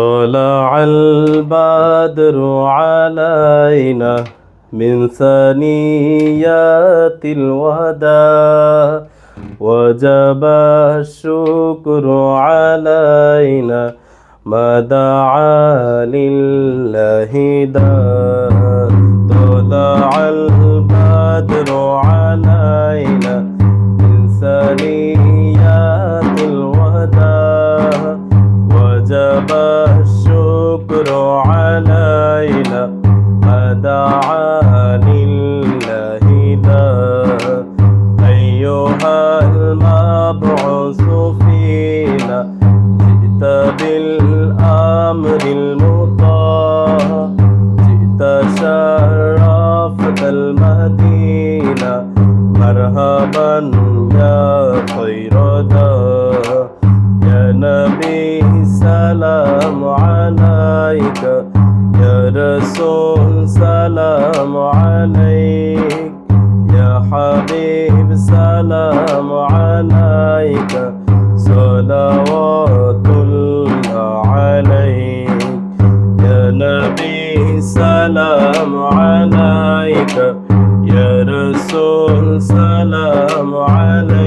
طلع البدر علينا من ثنيات الوداع وجب الشكر علينا ما دعا لله داع طلع البدر علينا من ثنيات الوداع وجب الشكر علينا ما دعا لله داع أيها المبعوث فينا جئت بالأمر المطاع جئت شرفت المدينة مرحبا يا خير داع يا نبي سلام عليك يا رسول سلام عليك يا حبيب سلام عليك صلوات الله عليك يا نبي سلام عليك يا رسول سلام عليك